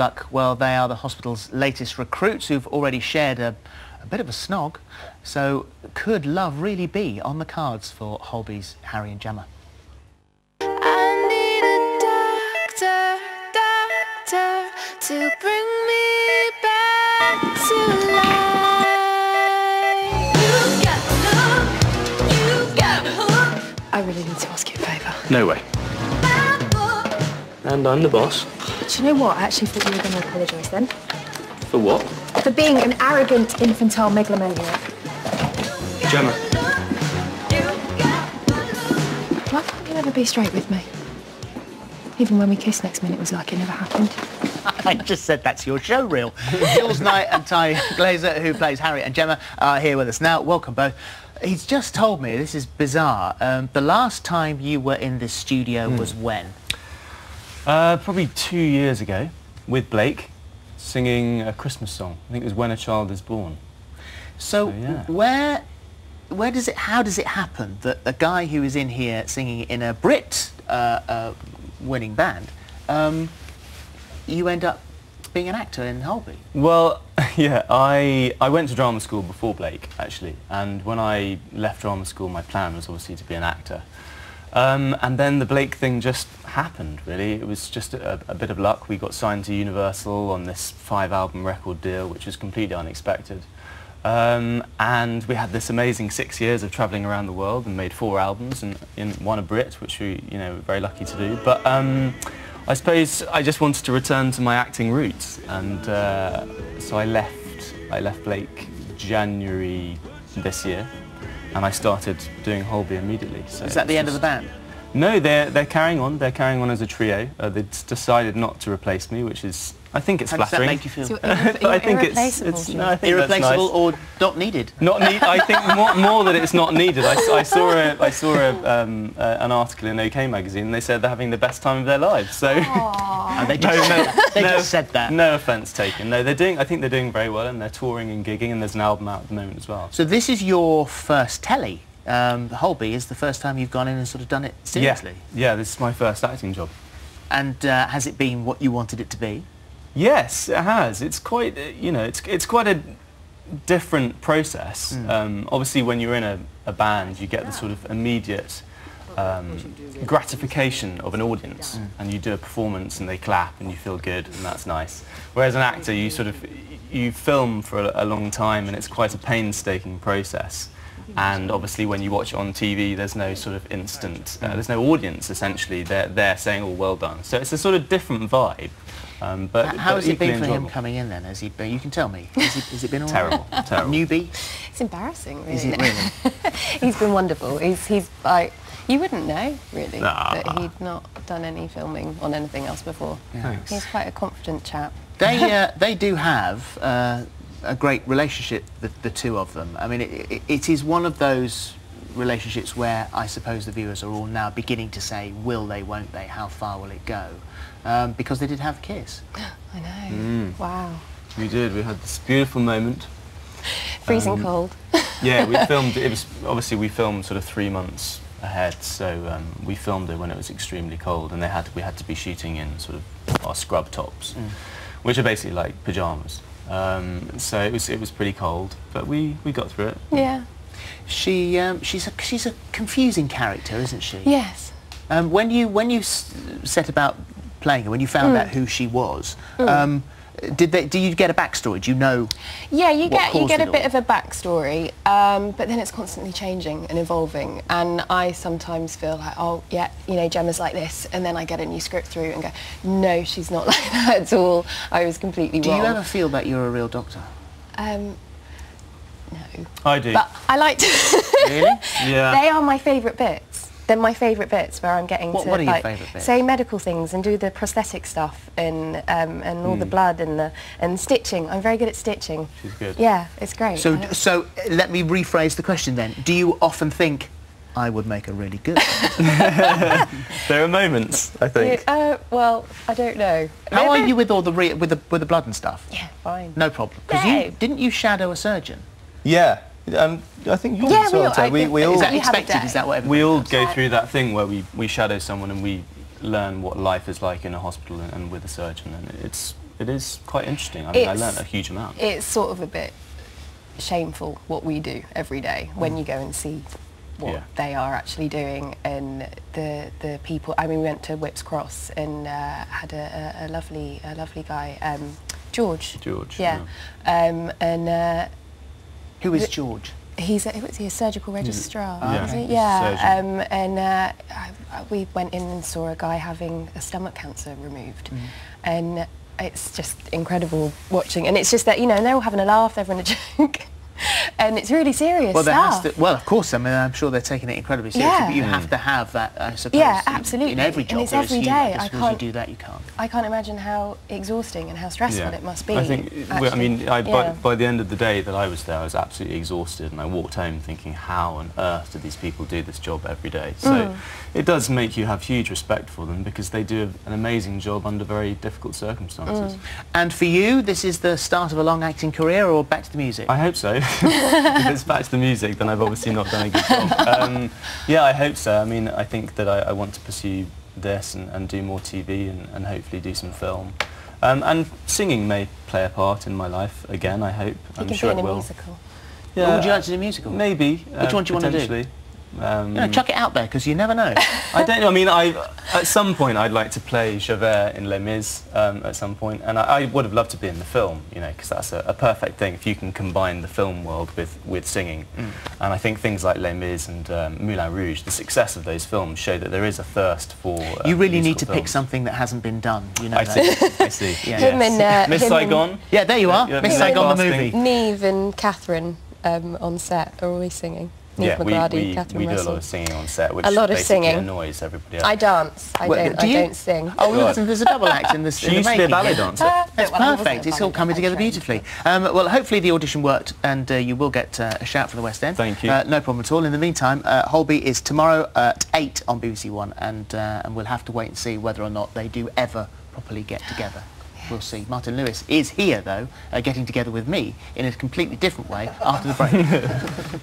Luck, well, they are the hospital's latest recruits who've already shared a bit of a snog. So could love really be on the cards for Holby's Harry and Gemma? I need a doctor to bring me back to life. You got the hook. I really need to ask you a favour. No way. And I'm the boss. Do you know what? I actually thought you were going to apologise then. For what? For being an arrogant, infantile megalomaniac. Gemma. Why can't you ever be straight with me? Even when we kissed next minute, it was like it never happened. I just said that's your show reel. Jules Knight and Ty Glazer, who plays Harry and Gemma, are here with us now. Welcome both. He's just told me, this is bizarre, the last time you were in this studio was when? Probably 2 years ago, with Blake, singing a Christmas song. I think it was When a Child is Born. So yeah. How does it happen that a guy who is in here singing in a Brit winning band, you end up being an actor in Holby? Well, yeah, I went to drama school before Blake, actually, and when I left drama school, my plan was obviously to be an actor. And then the Blake thing just happened, really. It was just a bit of luck. We got signed to Universal on this 5-album record deal, which was completely unexpected. And we had this amazing 6 years of travelling around the world and made 4 albums and won a Brit, which we, were very lucky to do. But I suppose I just wanted to return to my acting roots, and so I left Blake January this year, and I started doing Holby immediately. So is that the end of the band? No, they're carrying on. They're carrying on as a trio. They decided not to replace me, which is, I think it's flattering. How does that make you feel? So I think it's no, I think irreplaceable that's nice. or not needed? Not need. I think more that it's not needed. I saw an article in OK magazine, and they said they're having the best time of their lives. So And they just said that. No offence taken. No, I think they're doing very well, and they're touring and gigging, and there's an album out at the moment as well. So this is your first telly. The Holby is the first time you've gone in and sort of done it seriously. Yeah, this is my first acting job. And has it been what you wanted it to be? Yes, it has. It's quite, it's quite a different process. Obviously, when you're in a band, you get the sort of immediate gratification of an audience, and you do a performance and they clap and you feel good, and that's nice. Whereas an actor, you film for a long time, and it's quite a painstaking process. And obviously, when you watch it on TV, there's no sort of instant, there's no audience, essentially. They're saying, oh, well done. So it's a sort of different vibe. But how has it been for enjoyable. him coming in then? Has he been, you can tell me. Has it been all right? Terrible. Newbie? It's embarrassing, really. Is it really? He's been wonderful. He's like, you wouldn't know, really, Nah. that he'd not done any filming on anything else before. Yeah. Thanks. He's quite a confident chap. They do have a great relationship, the two of them. I mean, it is one of those relationships where I suppose the viewers are all now beginning to say, will they, won't they, how far will it go? Because they did have a kiss. I know. Wow. We did. We had this beautiful moment. Freezing cold. Yeah, we filmed. It was obviously we filmed sort of 3 months ahead, so we filmed it when it was extremely cold, and we had to be shooting in sort of our scrub tops, which are basically like pajamas. So it was pretty cold, but we got through it. Yeah. She's a confusing character, isn't she? Yes. When you set about playing her, when you found out who she was, do you get a backstory? Do you know? Yeah, you get a it bit all? of a backstory, but then it's constantly changing and evolving. And I sometimes feel like, oh yeah, Gemma's like this, and then I get a new script through and go, no, she's not like that at all. I was completely wrong. Do you ever feel that you're a real doctor? No. I do. But I like to. Really? Yeah. They are my favourite bits. They're my favourite bits where I'm getting to What are your like favourite bits? say medical things and do the prosthetic stuff and all the blood and stitching. I'm very good at stitching. She's good. Yeah, it's great. So let me rephrase the question then. Do you often think I would make a really good doctor? There are moments, I think. Well, I don't know. How are you with all the with the blood and stuff? Yeah, fine. No problem. Because No. didn't you shadow a surgeon? Yeah. I think you Yeah, as well, Ted. We all Is that You have a expected? day. Is that what we everybody all does? go through that thing where we shadow someone and we learn what life is like in a hospital and with a surgeon, and it's it is quite interesting. I mean, I It's- learnt a huge amount. It's sort of a bit shameful what we do every day when you go and see what Yeah. they are actually doing, and the people. I mean, we went to Whipps Cross and had a lovely guy, George. George, Yeah. And Who is George? he's a surgical registrar, yeah, is he? he's a Yeah. surgeon. And we went in and saw a guy having a stomach cancer removed, and it's just incredible watching. And it's just that, you know, and they're all having a laugh, they're having a joke. And it's really serious Well, there stuff. has to, well, of course. I mean, I'm sure they're taking it incredibly seriously, Yeah. but you have to have that, I suppose. Yeah, in- absolutely. In every And job, it's there is every humour. day. Just I because you can't- do that, you can't. I can't imagine how exhausting and how stressful it must be. I think, I actually. mean, Yeah. by the end of the day that I was there, I was absolutely exhausted, and I walked home thinking, how on earth do these people do this job every day? So it does make you have huge respect for them, because they do an amazing job under very difficult circumstances. And for you, this is the start of a long acting career, or back to the music? I hope so. If it's back to the music, then I've obviously not done a good job. Yeah, I hope so. I mean, I think that I want to pursue this and do more TV and hopefully do some film. And singing may play a part in my life again, I hope. You I'm can sure be it in a will. musical. Yeah, Or would you like to do a musical? Maybe. Which one do you want to do? potentially. You know, chuck it out there, because you never know. I don't know. I mean, at some point I'd like to play Javert in Les Mis at some point, and I would have loved to be in the film, you know, because that's a perfect thing if you can combine the film world with singing. And I think things like Les Mis and Moulin Rouge, the success of those films show that there is a thirst for. You really need musical to pick films. something that hasn't been done. You know I that. see. I see. Yeah. Him Yes. and, Miss him and- Saigon. Yeah, there you are. Yeah, Miss yeah. Saigon the Casting. movie. Neve and Catherine on set are always singing. Neve Yeah, McGrady, Catherine we do a Russell. lot of singing on set, which A lot of basically singing. annoys everybody else. I dance. I Well, don't. do you? I don't sing. Oh, God. listen, there's a double act in this. She in the used to be a making ballet here. dancer. That's Well, I wasn't perfect. a It's all ballet coming together dancer. beautifully. Well, hopefully the audition worked, and you will get a shout for the West End. Thank you. No problem at all. In the meantime, Holby is tomorrow at 8 on BBC One, and we'll have to wait and see whether or not they do ever properly get together. We'll see. Martin Lewis is here, though, getting together with me in a completely different way after the break.